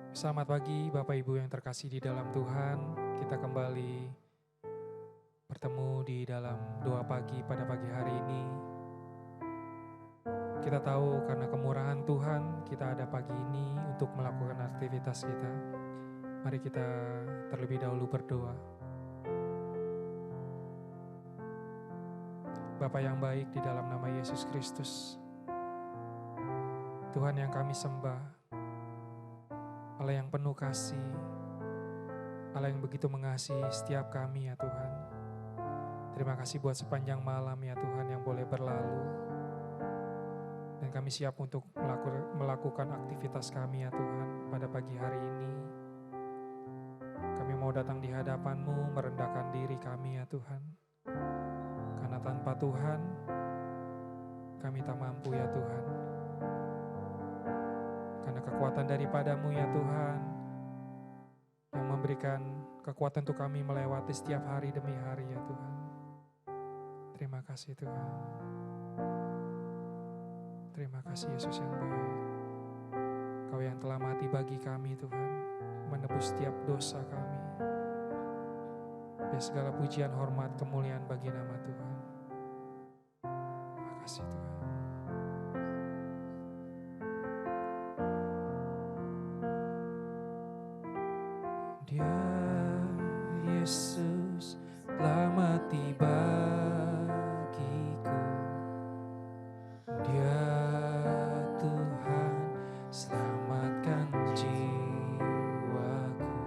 Selamat pagi Bapak Ibu yang terkasih di dalam Tuhan. Kita kembali bertemu di dalam doa pagi pada pagi hari ini. Kita tahu karena kemurahan Tuhan kita ada pagi ini untuk melakukan aktivitas kita. Mari kita terlebih dahulu berdoa. Bapa yang baik, di dalam nama Yesus Kristus, Tuhan yang kami sembah, Allah yang penuh kasih, Allah yang begitu mengasihi setiap kami ya Tuhan. Terima kasih buat sepanjang malam ya Tuhan yang boleh berlalu. Dan kami siap untuk melakukan aktivitas kami ya Tuhan pada pagi hari ini. Kami mau datang di hadapan-Mu, merendahkan diri kami ya Tuhan. Karena tanpa Tuhan, kami tak mampu ya Tuhan. Karena kekuatan daripada-Mu ya Tuhan, yang memberikan kekuatan untuk kami melewati setiap hari demi hari ya Tuhan. Terima kasih Tuhan. Terima kasih Yesus yang baik. Kau yang telah mati bagi kami Tuhan, menebus setiap dosa kami. Biar segala pujian, hormat, kemuliaan bagi nama Tuhan. Terima kasih Tuhan. Dia Yesus telah mati bagiku. Dia Tuhan selamatkan jiwaku.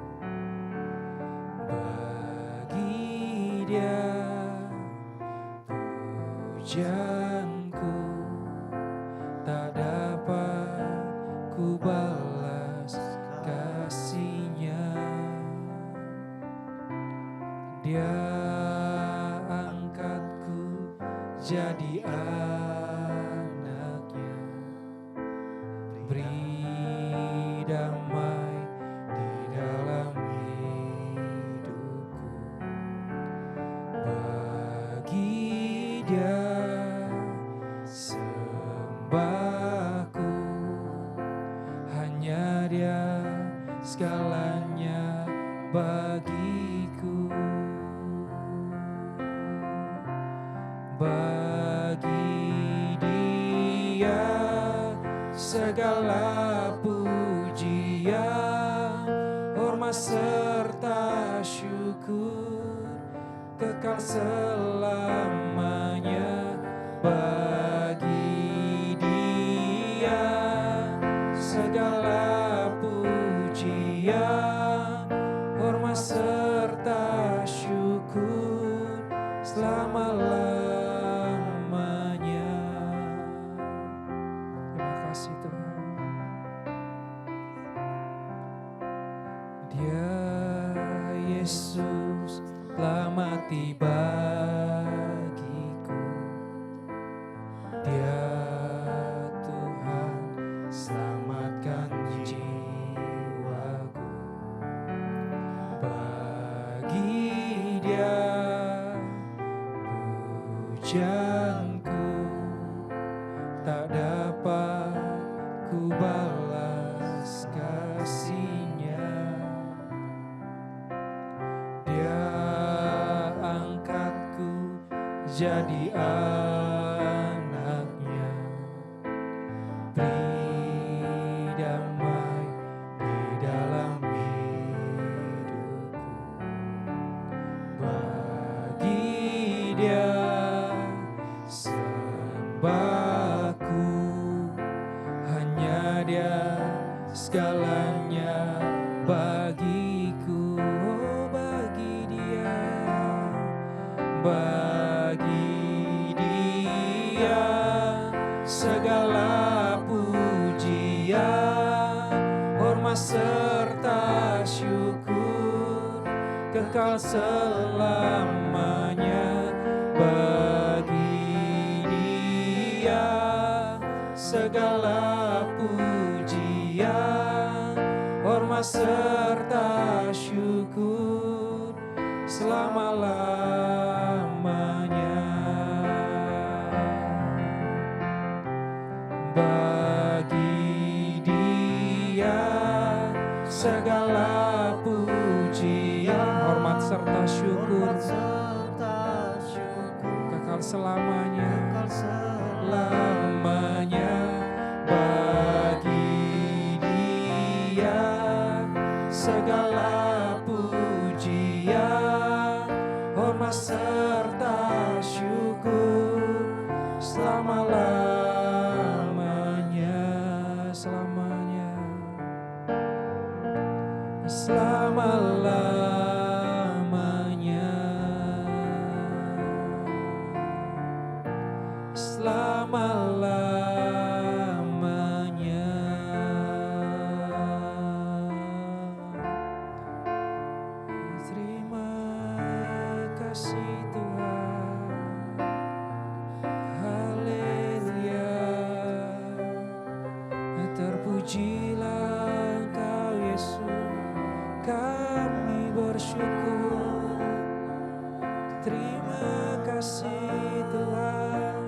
Bagi Dia pujianku tak dapat ku balas kasih-Nya. Dia angkatku jadi anaknya, beri damai di dalam hidupku. Bagi Dia sembahku, hanya Dia segalanya bagiku. Bagi Dia segala pujian, hormat serta syukur kekal selamanya. Bagi Dia segala pujian, hormat serta syukur selama-lamanya. Terima kasih Tuhan. Dia Yesus telah mati bagiku. Dia Tuhan selamatkan jiwaku. Bagi Dia pujianku tak dapat ku balas kasih-Nya. Dia angkatku jadi anaknya, beri damai di dalam hidupku. Bagi Dia sembahku, hanya Dia segalanya bagiku. Oh, bagi Dia, bagi Dia segala pujian, hormat serta syukur kekal selamanya. Bagi Dia segala pujian, hormat serta syukur selama-lamanya. Bagi Dia segala pujian, hormat serta syukur kekal selamanya, lamanya bagi Dia segala pujian, hormat serta syukur selama-lamanya, selamanya, selama-lamanya, selama-lamanya. Terima kasih Tuhan, haleluya. Terpujilah Engkau Yesus, kami bersyukur. Terima kasih Tuhan,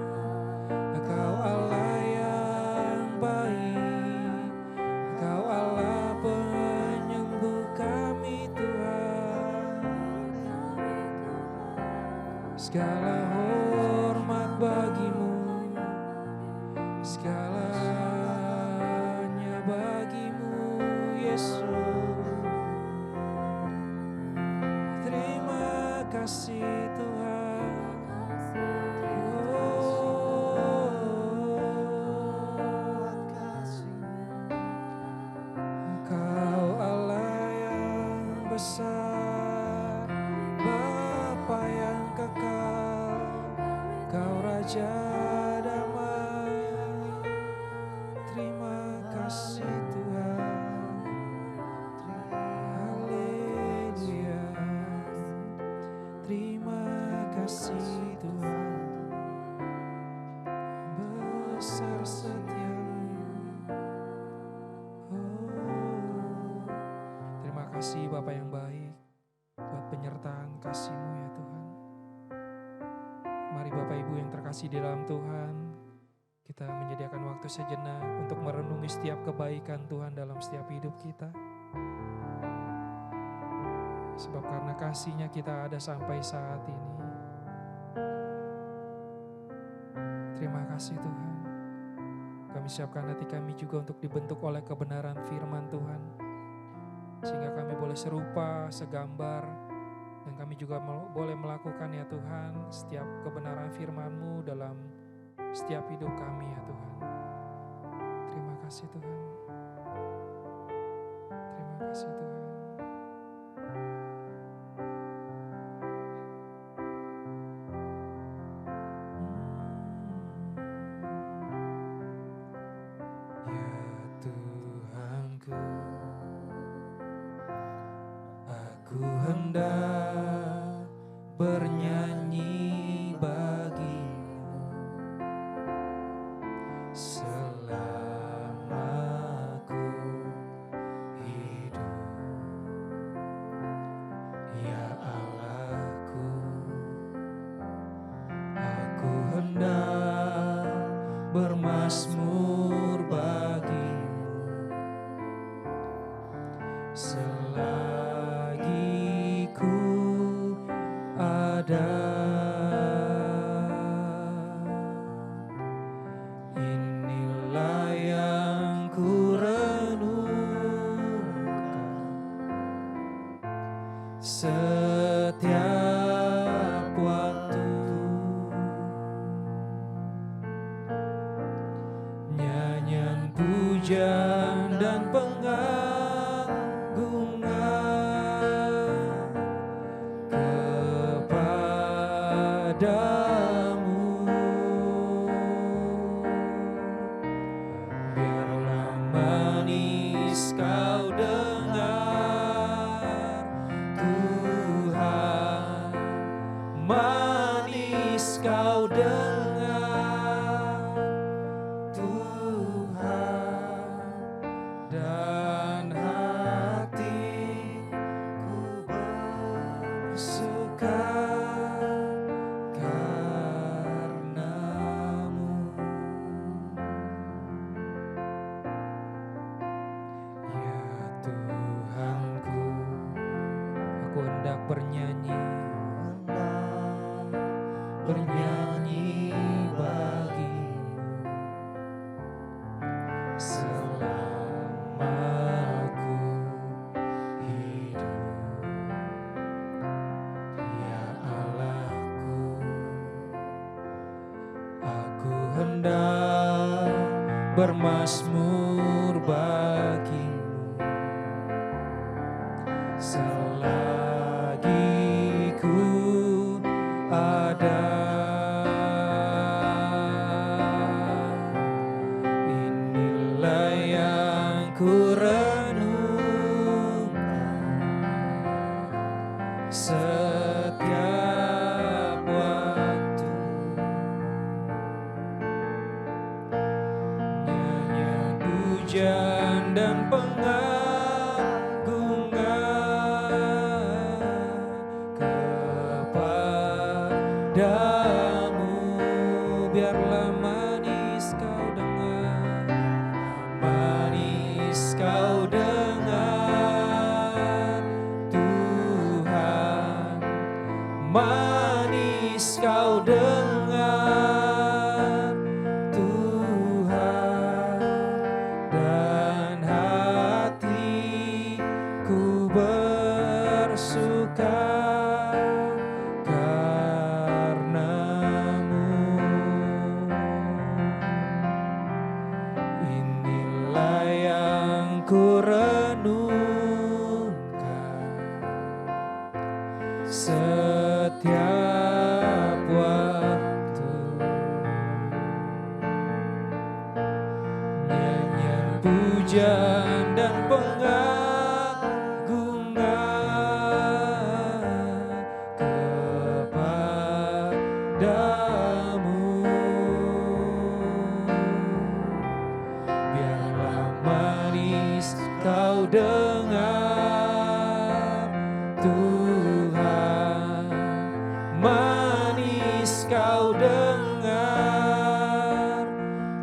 Engkau Allah yang baik, Engkau Allah penyembuh kami Tuhan. Segala hormat bagimu, segalanya bagimu Yesus. Terima kasih Tuhan. Engkau Allah yang besar, Bapa yang kekal, Kau Raja damai. Terima kasih Tuhan, haleluya. Terima kasih Tuhan, besar setiamu. Oh, terima kasih Bapa yang baik buat penyertaan kasih-Mu ya Tuhan. Mari Bapak Ibu yang terkasih di dalam Tuhan, kita menyediakan waktu sejenak untuk merenungi setiap kebaikan Tuhan dalam setiap hidup kita. Sebab karena kasih-Nya kita ada sampai saat ini. Terima kasih Tuhan. Kami siapkan hati kami juga untuk dibentuk oleh kebenaran firman Tuhan, sehingga kami boleh serupa, segambar, dan kami juga boleh melakukan ya Tuhan setiap kebenaran firman-Mu dalam setiap hidup kami ya Tuhan. Terima kasih Tuhan. Terima kasih Tuhan. Ya Tuhanku, aku hendak bernyanyi bagi-Mu selama ku hidup. Ya Allahku, aku hendak bermazmur bagi-Mu selagi ku ada. Inilah yang ku renungkan setiap waktu. Nyanyian pujian dan pengagungan kepadamu. Biarlah manis kau dengar Tuhan, manis kau dengar Tuhan, selama ku hidup. Ya Allahku, aku hendak bermazmur bagimu selagi ku ada. Inilah yang ku renungkan setiap waktu. Nyanyian pujian dan pengagungan kepadamu, biarlah manis kau dengar, manis kau dengar Tuhan, manis kau dengar Tuhan, dan hatiku bersuka karenamu. Inilah yang ku renungkan setiap waktu. Nyanyian pujian dan pengagungan kepadamu, biarlah manis kau dengar Tuhan, manis kau dengar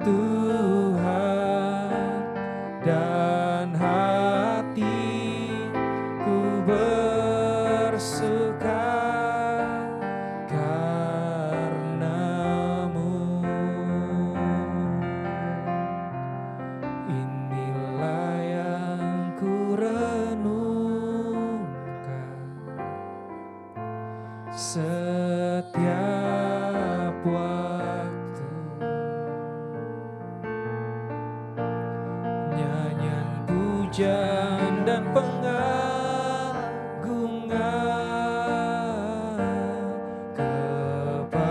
Tuhan, dan hatiku bersuka karenamu. Inilah yang ku renungkan setiap waktu. Nyanyian pujian dan pengagungan kepadamu,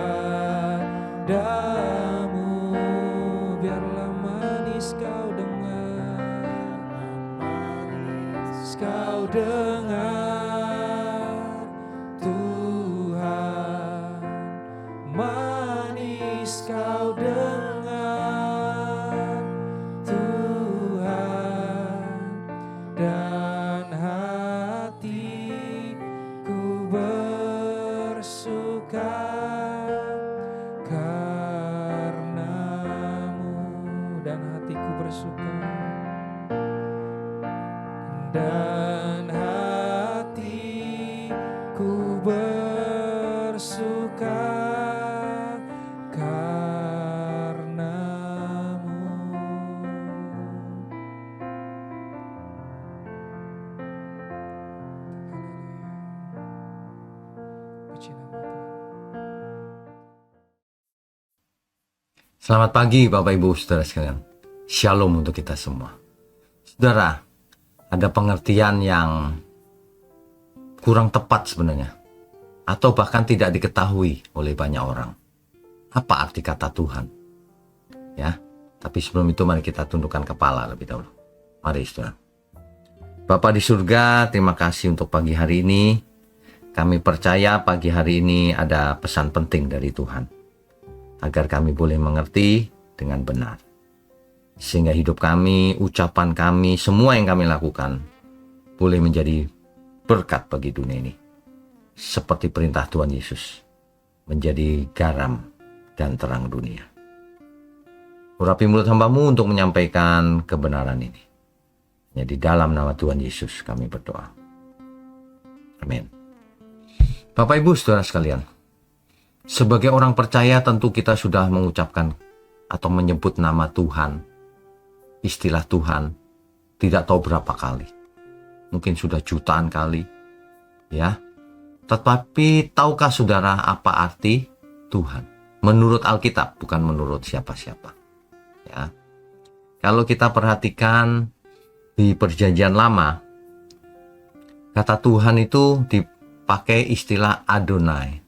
biarlah manis kau dengar, manis kau dengar Tuhan, manis kau dengar Tuhan, dan hatiku bersuka karenamu, dan hatiku bersuka, dan hatiku bersuka karenamu. Puji nama Tuhan. Selamat pagi Bapak Ibu Saudara sekalian. Shalom untuk kita semua. Saudara, ada pengertian yang kurang tepat sebenarnya, atau bahkan tidak diketahui oleh banyak orang. Apa arti kata Tuhan? Ya, tapi sebelum itu mari kita tundukkan kepala lebih dahulu. Mari saudara. Bapa di surga, terima kasih untuk pagi hari ini. Kami percaya pagi hari ini ada pesan penting dari Tuhan, agar kami boleh mengerti dengan benar. Sehingga hidup kami, ucapan kami, semua yang kami lakukan boleh menjadi berkat bagi dunia ini. Seperti perintah Tuhan Yesus, menjadi garam dan terang dunia. Urapi mulut hamba-Mu untuk menyampaikan kebenaran ini. Hanya di dalam nama Tuhan Yesus kami berdoa. Amin. Bapak Ibu Saudara sekalian, sebagai orang percaya tentu kita sudah mengucapkan atau menyebut nama Tuhan istilah Tuhan tidak tahu berapa kali. Mungkin sudah jutaan kali. Ya. Tetapi tahukah saudara apa arti Tuhan? Menurut Alkitab, bukan menurut siapa-siapa. Ya. Kalau kita perhatikan di Perjanjian Lama, kata Tuhan itu dipakai istilah Adonai.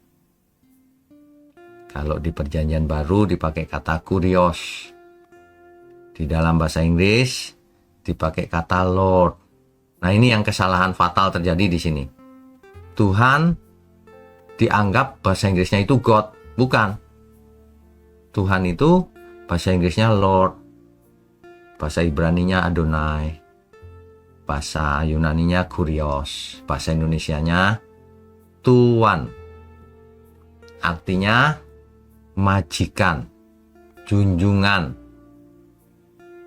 Kalau di Perjanjian Baru dipakai kata Kurios. Di dalam bahasa Inggris dipakai kata Lord. Nah, ini yang kesalahan fatal terjadi di sini. Tuhan dianggap bahasa Inggrisnya itu God, bukan. Tuhan itu bahasa Inggrisnya Lord. Bahasa Ibraninya Adonai. Bahasa Yunaninya Kurios. Bahasa Indonesianya Tuan. Artinya majikan, junjungan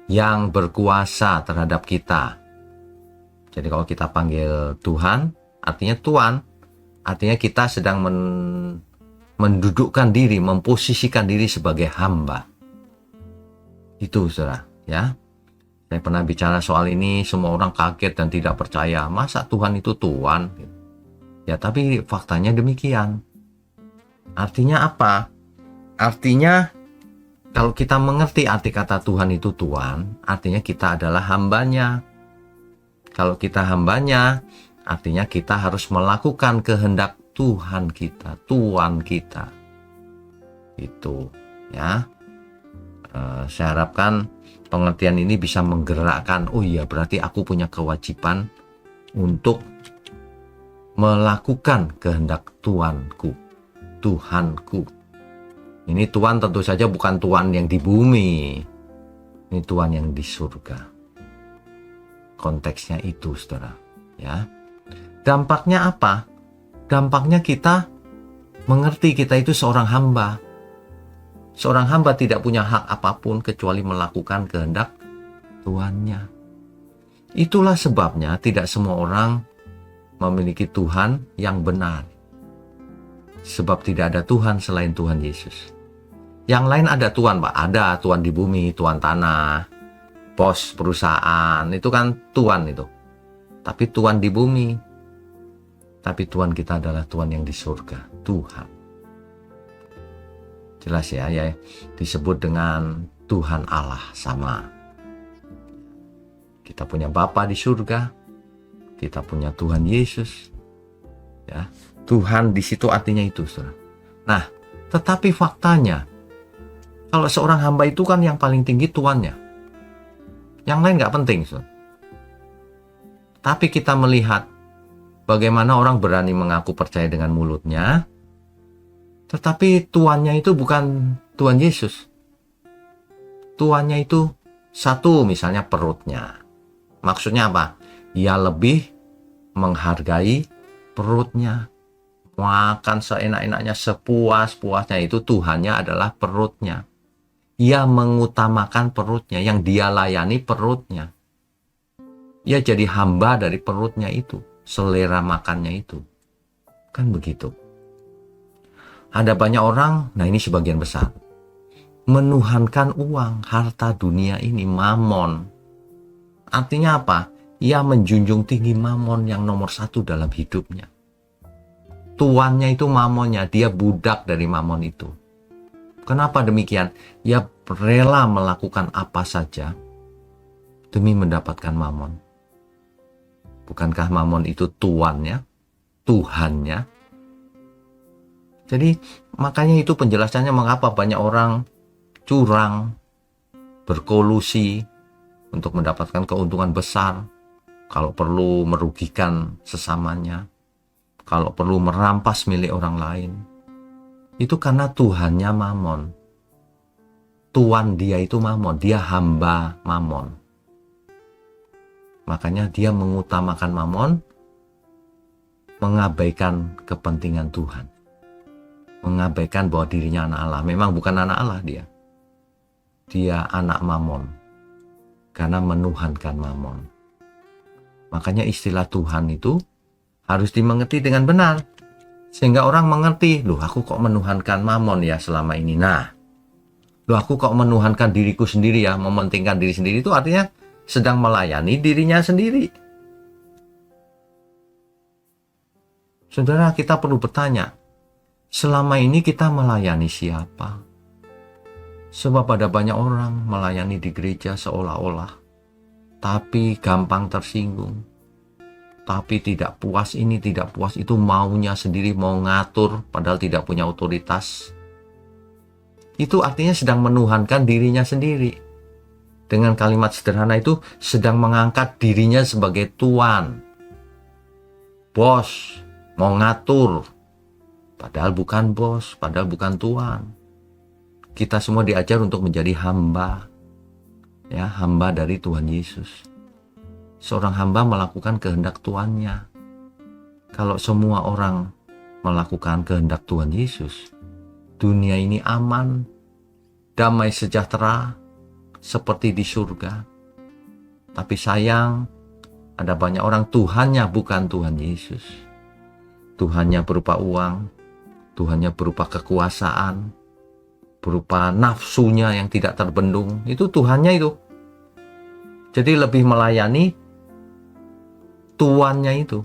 yang berkuasa terhadap kita. Jadi kalau kita panggil Tuhan, artinya Tuan, artinya kita sedang mendudukkan diri, memposisikan diri sebagai hamba. Itu saudara, ya. Saya pernah bicara soal ini, semua orang kaget dan tidak percaya. Masa Tuhan itu Tuan? Ya, tapi faktanya demikian. Artinya apa? Artinya kalau kita mengerti arti kata Tuhan itu Tuan, artinya kita adalah hambanya. Kalau kita hambanya, artinya kita harus melakukan kehendak Tuhan kita, Tuan kita. Itu, ya. Saya harapkan pengertian ini bisa menggerakkan, oh iya berarti aku punya kewajiban untuk melakukan kehendak Tuanku, Tuhanku. Ini Tuhan tentu saja bukan Tuhan yang di bumi. Ini Tuhan yang di surga. Konteksnya itu, saudara. Ya. Dampaknya apa? Dampaknya kita mengerti kita itu seorang hamba. Seorang hamba tidak punya hak apapun kecuali melakukan kehendak Tuhannya. Itulah sebabnya tidak semua orang memiliki Tuhan yang benar. Sebab tidak ada Tuhan selain Tuhan Yesus. Yang lain ada Tuhan, Pak. Ada Tuhan di bumi, Tuhan tanah, bos perusahaan. Itu kan Tuhan itu. Tapi Tuhan di bumi. Tapi Tuhan kita adalah Tuhan yang di surga. Tuhan. Jelas ya, disebut dengan Tuhan Allah sama. Kita punya Bapa di surga. Kita punya Tuhan Yesus. Ya. Tuhan di situ artinya itu, saudara. Nah, tetapi faktanya, kalau seorang hamba itu kan yang paling tinggi tuannya. Yang lain nggak penting, saudara. Tapi kita melihat bagaimana orang berani mengaku percaya dengan mulutnya, tetapi tuannya itu bukan Tuhan Yesus. Tuannya itu satu, misalnya perutnya. Maksudnya apa? Ia lebih menghargai perutnya. Makan seenak-enaknya, sepuas-puasnya, itu Tuhannya adalah perutnya. Ia mengutamakan perutnya, yang dia layani perutnya. Ia jadi hamba dari perutnya itu, selera makannya itu. Kan begitu. Ada banyak orang, nah ini sebagian besar, menuhankan uang, harta dunia ini, mamon. Artinya apa? Ia menjunjung tinggi mamon yang nomor satu dalam hidupnya. Tuannya itu mamonnya, dia budak dari mamon itu. Kenapa demikian? Ia rela melakukan apa saja demi mendapatkan mamon. Bukankah mamon itu tuannya, Tuhannya? Jadi makanya itu penjelasannya mengapa banyak orang curang, berkolusi untuk mendapatkan keuntungan besar, kalau perlu merugikan sesamanya, kalau perlu merampas milik orang lain. Itu karena Tuhannya mamon. Tuan dia itu mamon, dia hamba mamon. Makanya dia mengutamakan mamon, mengabaikan kepentingan Tuhan. Mengabaikan bahwa dirinya anak Allah. Memang bukan anak Allah dia. Dia anak mamon. Karena menuhankan mamon. Makanya istilah Tuhan itu harus dimengerti dengan benar. Sehingga orang mengerti, loh aku kok menuhankan mamon ya selama ini. Nah, Loh, aku kok menuhankan diriku sendiri ya, mementingkan diri sendiri, itu artinya sedang melayani dirinya sendiri. Saudara, kita perlu bertanya, selama ini kita melayani siapa? Sebab ada banyak orang melayani di gereja seolah-olah, tapi gampang tersinggung, tapi tidak puas ini, tidak puas itu, maunya sendiri, mau ngatur, padahal tidak punya otoritas. Itu artinya sedang menuhankan dirinya sendiri. Dengan kalimat sederhana itu, sedang mengangkat dirinya sebagai tuan, bos, mau ngatur, padahal bukan bos, padahal bukan tuan. Kita semua diajar untuk menjadi hamba, ya, hamba dari Tuhan Yesus. Seorang hamba melakukan kehendak tuannya. Kalau semua orang melakukan kehendak Tuhan Yesus, dunia ini aman, damai sejahtera, seperti di surga. Tapi sayang, ada banyak orang Tuhannya bukan Tuhan Yesus. Tuhannya berupa uang, Tuhannya berupa kekuasaan, berupa nafsunya yang tidak terbendung. Itu Tuhannya itu. Jadi lebih melayani tuannya itu.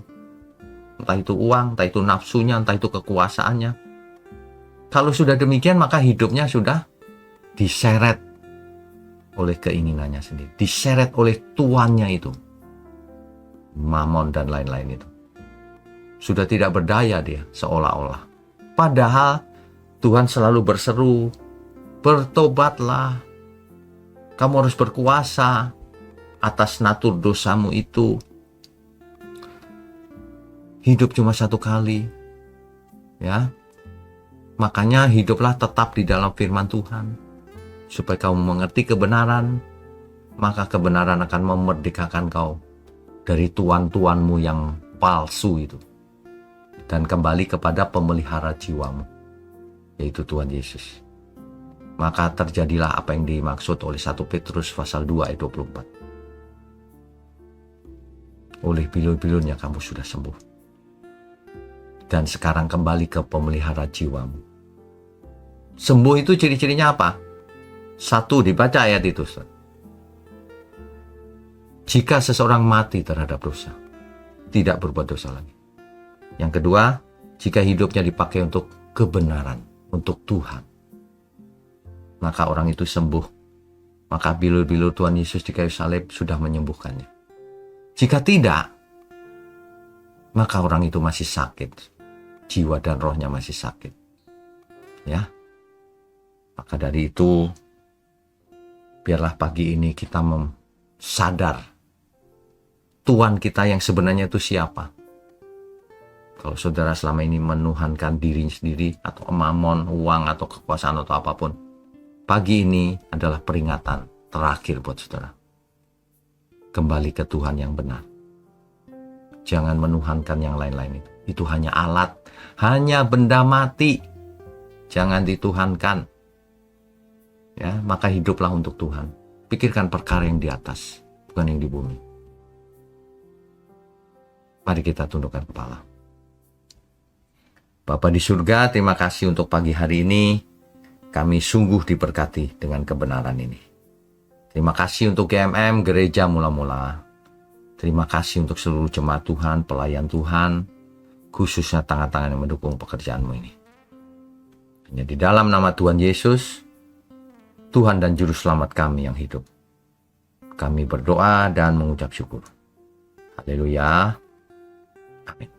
Entah itu uang, entah itu nafsunya, entah itu kekuasaannya. Kalau sudah demikian, maka hidupnya sudah diseret oleh keinginannya sendiri, diseret oleh tuannya itu, mamon dan lain-lain itu. Sudah tidak berdaya dia, seolah-olah. Padahal Tuhan selalu berseru, bertobatlah, kamu harus berkuasa atas natur dosamu itu. Hidup cuma satu kali, ya. Makanya hiduplah tetap di dalam firman Tuhan, supaya kamu mengerti kebenaran, maka kebenaran akan memerdekakan kau dari tuan-tuanmu yang palsu itu, dan kembali kepada pemelihara jiwamu, yaitu Tuhan Yesus. Maka terjadilah apa yang dimaksud oleh 1 Petrus pasal 2 ayat 24. Oleh bilur-bilurnya kamu sudah sembuh, dan sekarang kembali ke pemelihara jiwamu. Sembuh itu ciri-cirinya apa? 1, dibaca ayat itu. Jika seseorang mati terhadap dosa, tidak berbuat dosa lagi. Yang kedua, jika hidupnya dipakai untuk kebenaran, untuk Tuhan, maka orang itu sembuh. Maka bilur-bilur Tuhan Yesus di kayu salib sudah menyembuhkannya. Jika tidak, maka orang itu masih sakit. Jiwa dan rohnya masih sakit. Ya. Maka dari itu, biarlah pagi ini kita sadar Tuhan kita yang sebenarnya itu siapa. Kalau saudara selama ini menuhankan diri sendiri, atau mamon, uang, atau kekuasaan, atau apapun, pagi ini adalah peringatan terakhir buat saudara. Kembali ke Tuhan yang benar. Jangan menuhankan yang lain-lain itu. Itu hanya alat, hanya benda mati. Jangan dituhankan. Ya, maka hiduplah untuk Tuhan. Pikirkan perkara yang di atas, bukan yang di bumi. Mari kita tundukkan kepala. Bapa di surga, terima kasih untuk pagi hari ini. Kami sungguh diberkati dengan kebenaran ini. Terima kasih untuk GMM, Gereja Mula-Mula. Terima kasih untuk seluruh jemaat Tuhan, pelayan Tuhan, khususnya tangan-tangan yang mendukung pekerjaanmu ini. Hanya di dalam nama Tuhan Yesus, Tuhan dan Juru Selamat kami yang hidup, kami berdoa dan mengucap syukur. Haleluya. Amin.